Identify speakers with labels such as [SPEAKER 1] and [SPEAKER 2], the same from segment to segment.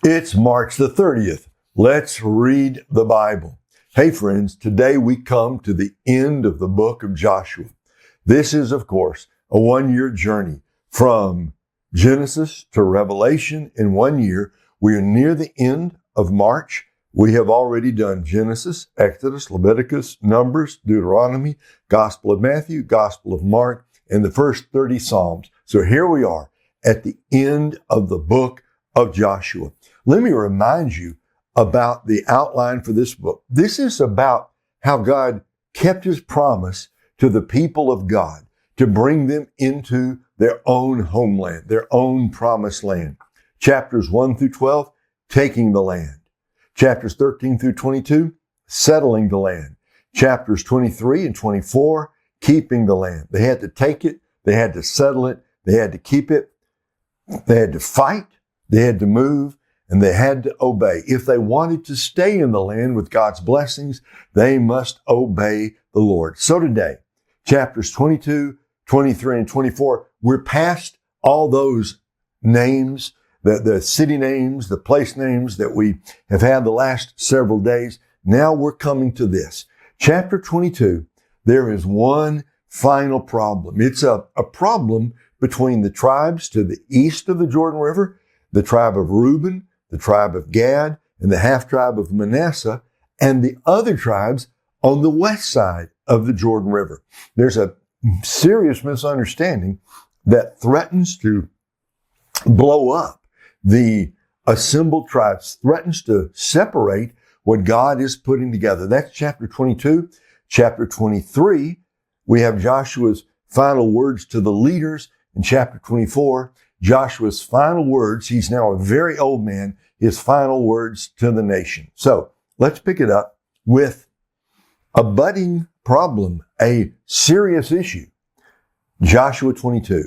[SPEAKER 1] It's March the 30th. Let's read the Bible. Hey friends, today we come to the end of the book of Joshua. This is, of course, a one-year journey from Genesis to Revelation in 1 year. We are near the end of March. We have already done Genesis, Exodus, Leviticus, Numbers, Deuteronomy, Gospel of Matthew, Gospel of Mark, and the first 30 Psalms. So here we are at the end of the book of Joshua. Let me remind you about the outline for this book. This is about how God kept his promise to the people of God to bring them into their own homeland, their own promised land. Chapters 1 through 12, taking the land. Chapters 13 through 22, settling the land. Chapters 23 and 24, keeping the land. They had to take it, they had to settle it, they had to keep it, they had to fight, they had to move, and they had to obey. If they wanted to stay in the land with God's blessings, they must obey the Lord. So today, chapters 22, 23, and 24, we're past all those names, the city names, the place names that we have had the last several days. Now we're coming to this. Chapter 22, there is one final problem. It's a problem between the tribes to the east of the Jordan River, the tribe of Reuben, the tribe of Gad, and the half-tribe of Manasseh, and the other tribes on the west side of the Jordan River. There's a serious misunderstanding that threatens to blow up the assembled tribes, threatens to separate what God is putting together. That's chapter 22. Chapter 23, we have Joshua's final words to the leaders. In chapter 24, Joshua's final words, he's now a very old man, his final words to the nation. So let's pick it up with a budding problem, a serious issue. Joshua 22.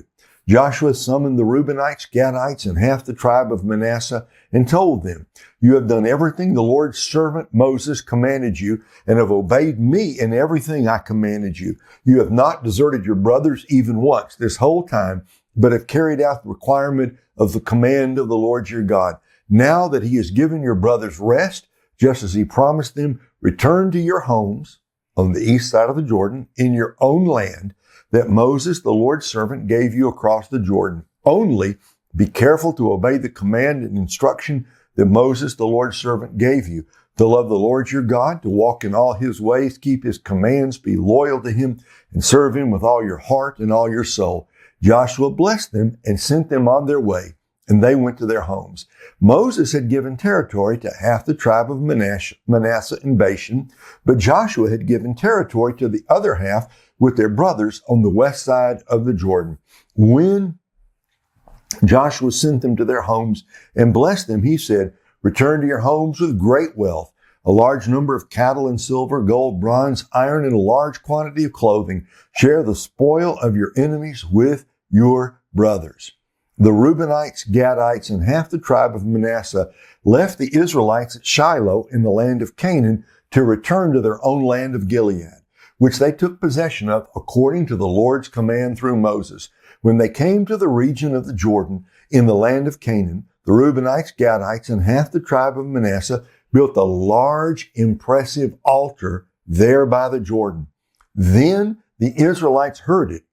[SPEAKER 1] Joshua summoned the Reubenites, Gadites, and half the tribe of Manasseh and told them, "You have done everything the Lord's servant Moses commanded you and have obeyed me in everything I commanded you. You have not deserted your brothers even once this whole time, but have carried out the requirement of the command of the Lord your God. Now that he has given your brothers rest, just as he promised them, return to your homes on the east side of the Jordan in your own land that Moses, the Lord's servant, gave you across the Jordan. Only be careful to obey the command and instruction that Moses, the Lord's servant, gave you, to love the Lord your God, to walk in all his ways, keep his commands, be loyal to him, and serve him with all your heart and all your soul." Joshua blessed them and sent them on their way, and they went to their homes. Moses had given territory to half the tribe of Manasseh and Bashan, but Joshua had given territory to the other half with their brothers on the west side of the Jordan. When Joshua sent them to their homes and blessed them, he said, "Return to your homes with great wealth, a large number of cattle and silver, gold, bronze, iron, and a large quantity of clothing. Share the spoil of your enemies with your brothers." The Reubenites, Gadites, and half the tribe of Manasseh left the Israelites at Shiloh in the land of Canaan to return to their own land of Gilead, which they took possession of according to the Lord's command through Moses. When they came to the region of the Jordan in the land of Canaan, the Reubenites, Gadites, and half the tribe of Manasseh built a large, impressive altar there by the Jordan. Then the Israelites heard it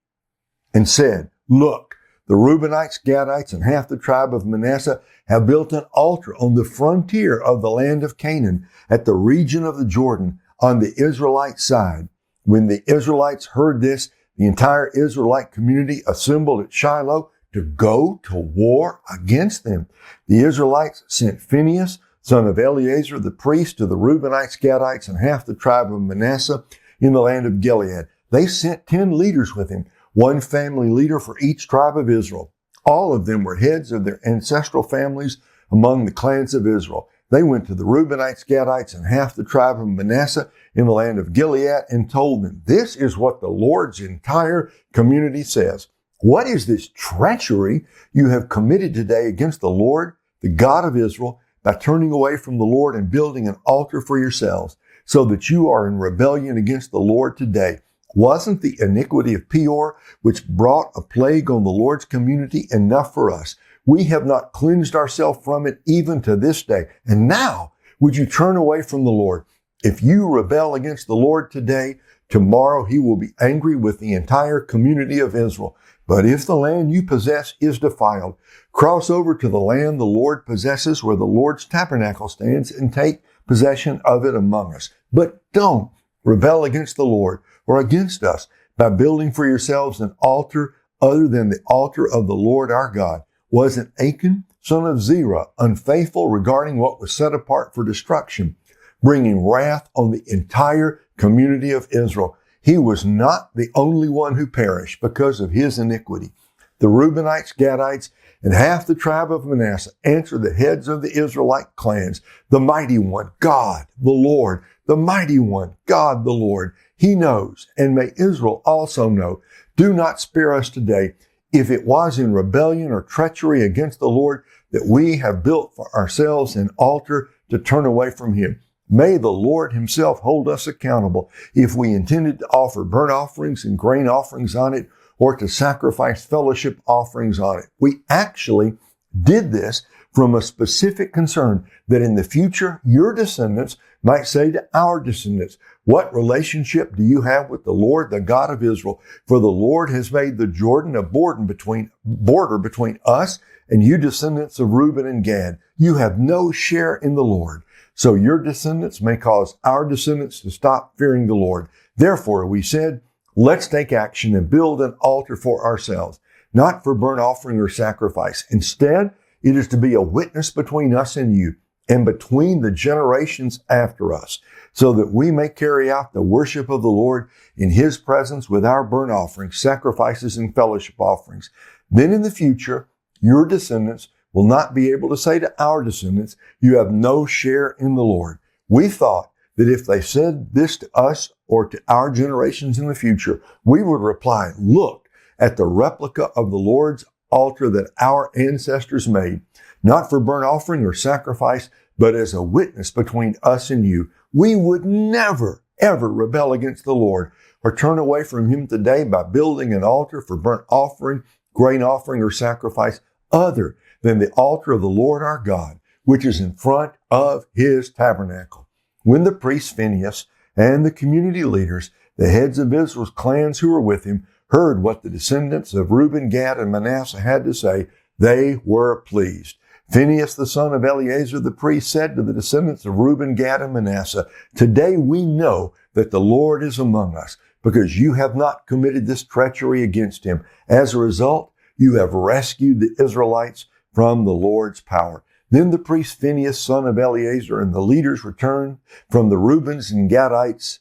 [SPEAKER 1] and said, "Look, the Reubenites, Gadites, and half the tribe of Manasseh have built an altar on the frontier of the land of Canaan at the region of the Jordan on the Israelite side." When the Israelites heard this, the entire Israelite community assembled at Shiloh to go to war against them. The Israelites sent Phinehas, son of Eleazar the priest, to the Reubenites, Gadites, and half the tribe of Manasseh in the land of Gilead. They sent 10 leaders with him, one family leader for each tribe of Israel. All of them were heads of their ancestral families among the clans of Israel. They went to the Reubenites, Gadites, and half the tribe of Manasseh in the land of Gilead and told them, "This is what the Lord's entire community says. What is this treachery you have committed today against the Lord, the God of Israel, by turning away from the Lord and building an altar for yourselves, so that you are in rebellion against the Lord today? Wasn't the iniquity of Peor, which brought a plague on the Lord's community, enough for us? We have not cleansed ourselves from it even to this day. And now, would you turn away from the Lord? If you rebel against the Lord today, tomorrow he will be angry with the entire community of Israel. But if the land you possess is defiled, cross over to the land the Lord possesses where the Lord's tabernacle stands and take possession of it among us. But don't rebel against the Lord or against us by building for yourselves an altar other than the altar of the Lord our God. Wasn't Achan, son of Zerah, unfaithful regarding what was set apart for destruction, bringing wrath on the entire community of Israel? He was not the only one who perished because of his iniquity. The Reubenites, Gadites, and half the tribe of Manasseh answered the heads of the Israelite clans, the mighty one, God, the Lord, the mighty one, God, the Lord. He knows, and may Israel also know. Do not spare us today, if it was in rebellion or treachery against the Lord that we have built for ourselves an altar to turn away from him. May the Lord himself hold us accountable if we intended to offer burnt offerings and grain offerings on it, or to sacrifice fellowship offerings on it. We actually did this from a specific concern that in the future, your descendants might say to our descendants, what relationship do you have with the Lord, the God of Israel? For the Lord has made the Jordan a border between us and you descendants of Reuben and Gad. You have no share in the Lord. So your descendants may cause our descendants to stop fearing the Lord. Therefore, we said, let's take action and build an altar for ourselves, not for burnt offering or sacrifice. Instead, it is to be a witness between us and you, and between the generations after us, so that we may carry out the worship of the Lord in his presence with our burnt offerings, sacrifices, and fellowship offerings. Then in the future, your descendants will not be able to say to our descendants, you have no share in the Lord. We thought that if they said this to us or to our generations in the future, we would reply, look at the replica of the Lord's altar that our ancestors made, not for burnt offering or sacrifice, but as a witness between us and you. We would never, ever rebel against the Lord or turn away from him today by building an altar for burnt offering, grain offering, or sacrifice other than the altar of the Lord our God, which is in front of his tabernacle. When the priest Phinehas and the community leaders, the heads of Israel's clans who were with him, heard what the descendants of Reuben, Gad, and Manasseh had to say, they were pleased. Phinehas, the son of Eleazar the priest, said to the descendants of Reuben, Gad, and Manasseh, today we know that the Lord is among us, because you have not committed this treachery against him. As a result, you have rescued the Israelites from the Lord's power. Then the priest Phinehas, son of Eleazar, and the leaders returned from the Reubenites and Gadites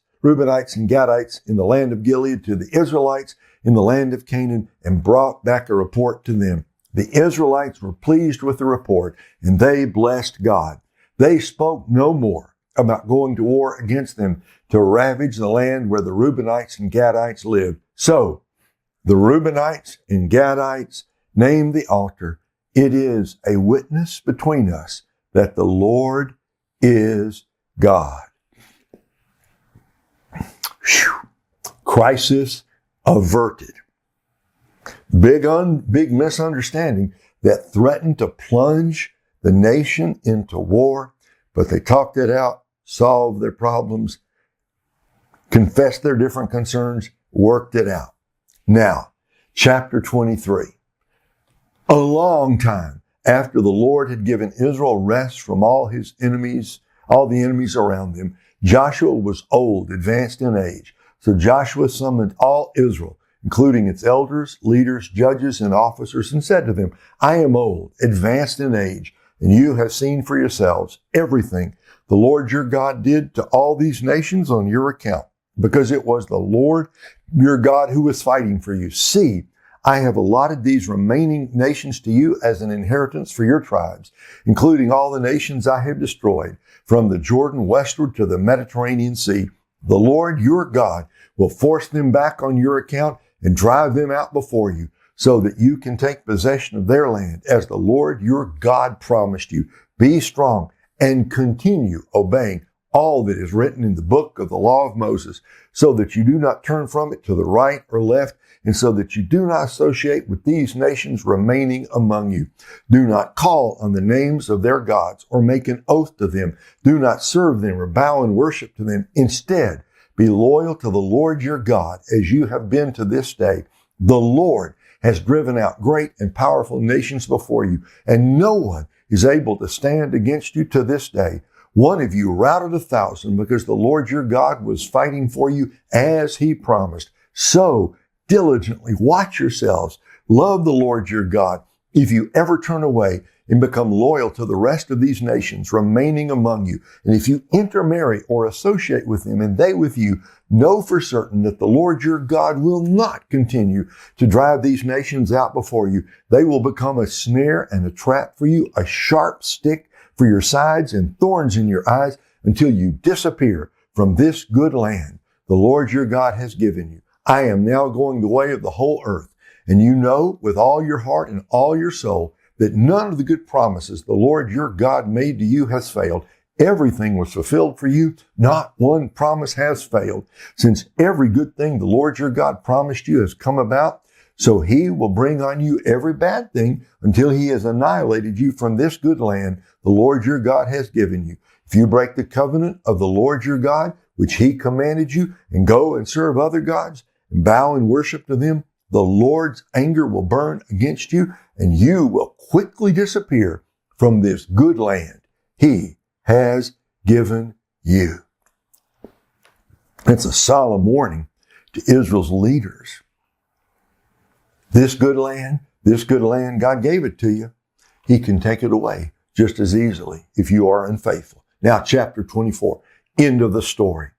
[SPEAKER 1] in the land of Gilead to the Israelites in the land of Canaan, and brought back a report to them. The Israelites were pleased with the report, and they blessed God. They spoke no more about going to war against them to ravage the land where the Reubenites and Gadites lived. So the Reubenites and Gadites named the altar, it is a witness between us that the Lord is God. Whew. Crisis averted. Big misunderstanding that threatened to plunge the nation into war, but they talked it out, solved their problems, confessed their different concerns, worked it out. Now, chapter 23. A long time after the Lord had given Israel rest from all the enemies around them, Joshua was old, advanced in age. So Joshua summoned all Israel, including its elders, leaders, judges, and officers, and said to them, I am old, advanced in age, and you have seen for yourselves everything the Lord your God did to all these nations on your account, because it was the Lord your God who was fighting for you. See, I have allotted these remaining nations to you as an inheritance for your tribes, including all the nations I have destroyed, from the Jordan westward to the Mediterranean Sea. The Lord your God will force them back on your account and drive them out before you, so that you can take possession of their land as the Lord your God promised you. Be strong and continue obeying all that is written in the book of the law of Moses, so that you do not turn from it to the right or left, and so that you do not associate with these nations remaining among you. Do not call on the names of their gods or make an oath to them. Do not serve them or bow in worship to them. Instead, be loyal to the Lord your God as you have been to this day. The Lord has driven out great and powerful nations before you, and no one is able to stand against you to this day. One of you routed 1,000 because the Lord your God was fighting for you as he promised. So diligently watch yourselves. Love the Lord your God. If you ever turn away and become loyal to the rest of these nations remaining among you, and if you intermarry or associate with them and they with you, know for certain that the Lord your God will not continue to drive these nations out before you. They will become a snare and a trap for you, a sharp stick for your sides and thorns in your eyes until you disappear from this good land the Lord your God has given you. I am now going the way of the whole earth, and you know with all your heart and all your soul that none of the good promises the Lord your God made to you has failed. Everything was fulfilled for you. Not one promise has failed. Since every good thing the Lord your God promised you has come about, so he will bring on you every bad thing until he has annihilated you from this good land the Lord your God has given you. If you break the covenant of the Lord your God, which he commanded you, and go and serve other gods, and bow and worship to them, the Lord's anger will burn against you, and you will quickly disappear from this good land he has given you. It's a solemn warning to Israel's leaders. This good land, God gave it to you. He can take it away just as easily if you are unfaithful. Now, chapter 24, end of the story.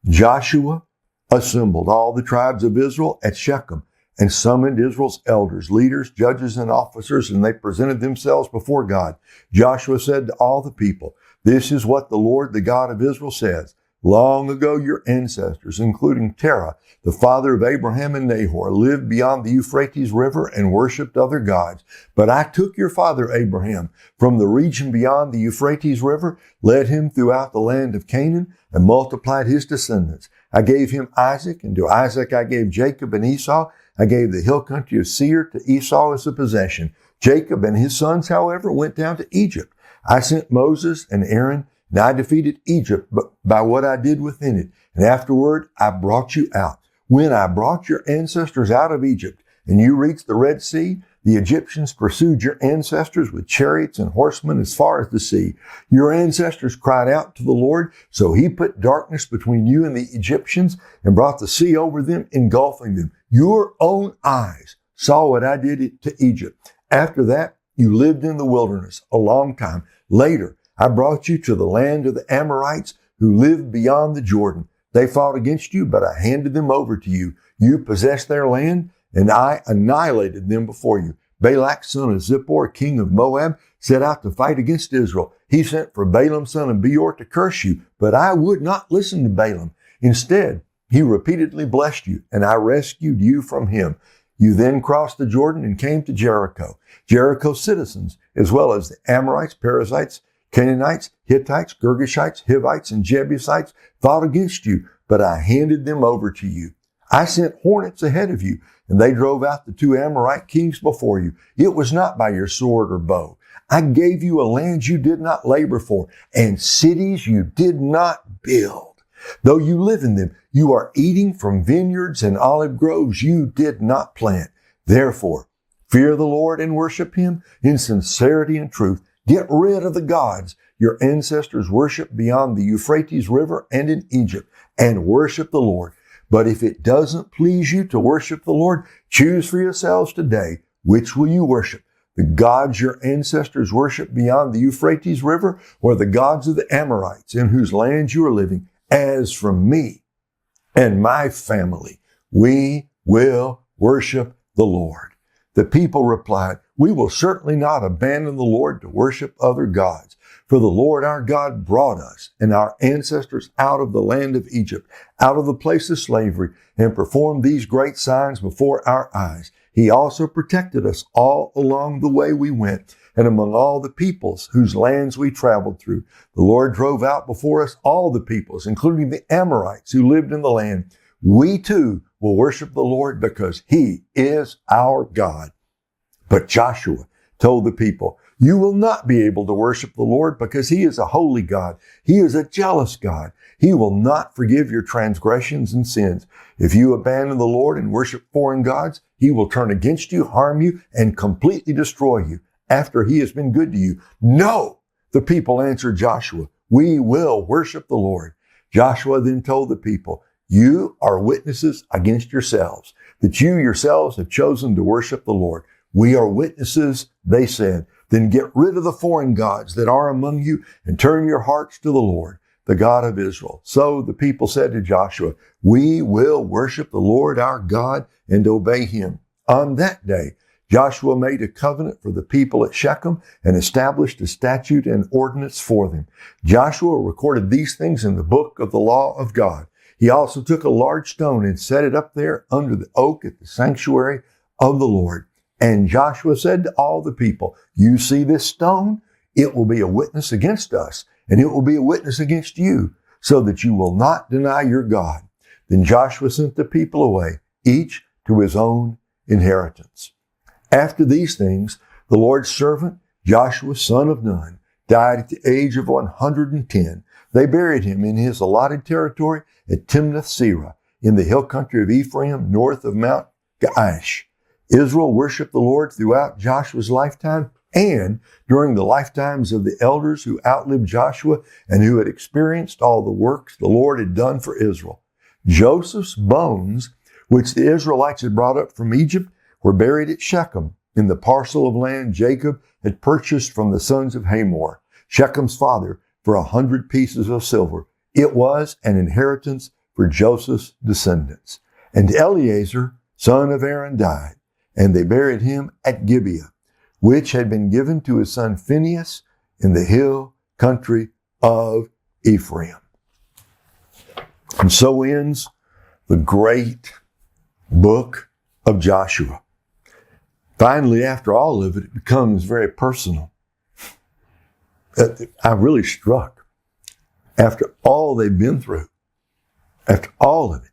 [SPEAKER 1] Joshua assembled all the tribes of Israel at Shechem and summoned Israel's elders, leaders, judges, and officers, and they presented themselves before God. Joshua said to all the people, "This is what the Lord, the God of Israel, says. Long ago your ancestors, including Terah, the father of Abraham and Nahor, lived beyond the Euphrates River and worshipped other gods. But I took your father Abraham from the region beyond the Euphrates River, led him throughout the land of Canaan, and multiplied his descendants. I gave him Isaac, and to Isaac I gave Jacob and Esau. I gave the hill country of Seir to Esau as a possession. Jacob and his sons, however, went down to Egypt. I sent Moses and Aaron, and I defeated Egypt by what I did within it. And afterward, I brought you out. When I brought your ancestors out of Egypt, and you reached the Red Sea, the Egyptians pursued your ancestors with chariots and horsemen as far as the sea. Your ancestors cried out to the Lord, so he put darkness between you and the Egyptians and brought the sea over them, engulfing them. Your own eyes saw what I did to Egypt. After that, you lived in the wilderness a long time. Later, I brought you to the land of the Amorites who lived beyond the Jordan. They fought against you, but I handed them over to you. You possessed their land, and I annihilated them before you. Balak, son of Zippor, king of Moab, set out to fight against Israel. He sent for Balaam, son of Beor, to curse you, but I would not listen to Balaam. Instead, he repeatedly blessed you, and I rescued you from him. You then crossed the Jordan and came to Jericho. Jericho's citizens, as well as the Amorites, Perizzites, Canaanites, Hittites, Girgashites, Hivites, and Jebusites, fought against you, but I handed them over to you. I sent hornets ahead of you, and they drove out the 2 Amorite kings before you. It was not by your sword or bow. I gave you a land you did not labor for, and cities you did not build. Though you live in them, you are eating from vineyards and olive groves you did not plant. Therefore, fear the Lord and worship him in sincerity and truth. Get rid of the gods your ancestors worshiped beyond the Euphrates River and in Egypt, and worship the Lord. But if it doesn't please you to worship the Lord, choose for yourselves today, which will you worship? The gods your ancestors worshiped beyond the Euphrates River, or the gods of the Amorites in whose land you are living? As for me and my family, we will worship the Lord." The people replied, "We will certainly not abandon the Lord to worship other gods. For the Lord our God brought us and our ancestors out of the land of Egypt, out of the place of slavery, and performed these great signs before our eyes. He also protected us all along the way we went, and among all the peoples whose lands we traveled through. The Lord drove out before us all the peoples, including the Amorites who lived in the land. We too will worship the Lord because He is our God. But Joshua told the people, you will not be able to worship the Lord because He is a holy God. He is a jealous God. He will not forgive your transgressions and sins. If you abandon the Lord and worship foreign gods, He will turn against you, harm you, and completely destroy you after He has been good to you. No, the people answered Joshua, we will worship the Lord. Joshua then told the people, you are witnesses against yourselves, that you yourselves have chosen to worship the Lord. We are witnesses, they said. Then get rid of the foreign gods that are among you and turn your hearts to the Lord, the God of Israel. So the people said to Joshua, we will worship the Lord our God and obey Him. On that day, Joshua made a covenant for the people at Shechem and established a statute and ordinance for them. Joshua recorded these things in the book of the law of God. He also took a large stone and set it up there under the oak at the sanctuary of the Lord. And Joshua said to all the people, you see this stone? It will be a witness against us, and it will be a witness against you, so that you will not deny your God. Then Joshua sent the people away, each to his own inheritance. After these things, the Lord's servant, Joshua, son of Nun, died at the age of 110. They buried him in his allotted territory at Timnath-Serah, in the hill country of Ephraim, north of Mount Gaash. Israel worshiped the Lord throughout Joshua's lifetime and during the lifetimes of the elders who outlived Joshua and who had experienced all the works the Lord had done for Israel. Joseph's bones, which the Israelites had brought up from Egypt, were buried at Shechem in the parcel of land Jacob had purchased from the sons of Hamor, Shechem's father, for 100 pieces of silver. It was an inheritance for Joseph's descendants. And Eleazar, son of Aaron, died, and they buried him at Gibeah, which had been given to his son Phinehas in the hill country of Ephraim. And so ends the great book of Joshua. Finally, after all of it, it becomes very personal. I'm really struck. After all they've been through, after all of it,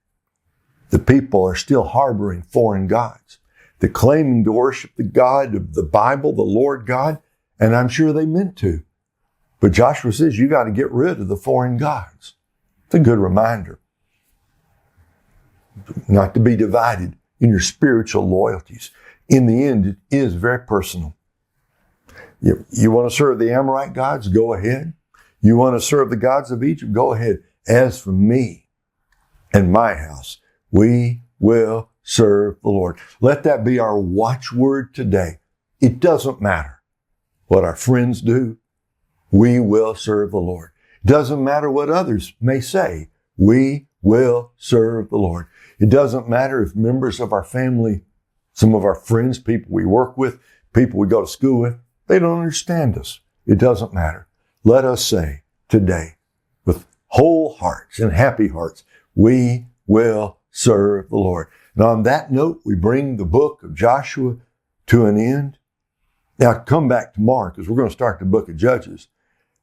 [SPEAKER 1] the people are still harboring foreign gods. They're claiming to worship the God of the Bible, the Lord God, and I'm sure they meant to. But Joshua says you got to get rid of the foreign gods. It's a good reminder not to be divided in your spiritual loyalties. In the end, it is very personal. You want to serve the Amorite gods? Go ahead. You want to serve the gods of Egypt? Go ahead. As for me and my house, we will serve the Lord. Let that be our watchword today. It doesn't matter what our friends do. We will serve the Lord. It doesn't matter what others may say. We will serve the Lord. It doesn't matter if members of our family, some of our friends, people we work with, people we go to school with, they don't understand us. It doesn't matter. Let us say today, with whole hearts and happy hearts, we will serve the Lord. And on that note, we bring the book of Joshua to an end. Now come back tomorrow because we're going to start the book of Judges.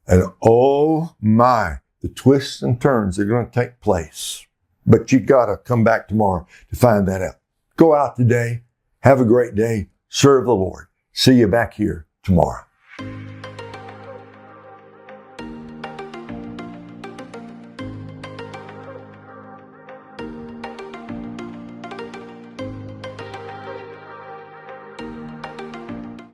[SPEAKER 1] And oh my, the twists and turns that are going to take place. But you got to come back tomorrow to find that out. Go out today. Have a great day. Serve the Lord. See you back here tomorrow.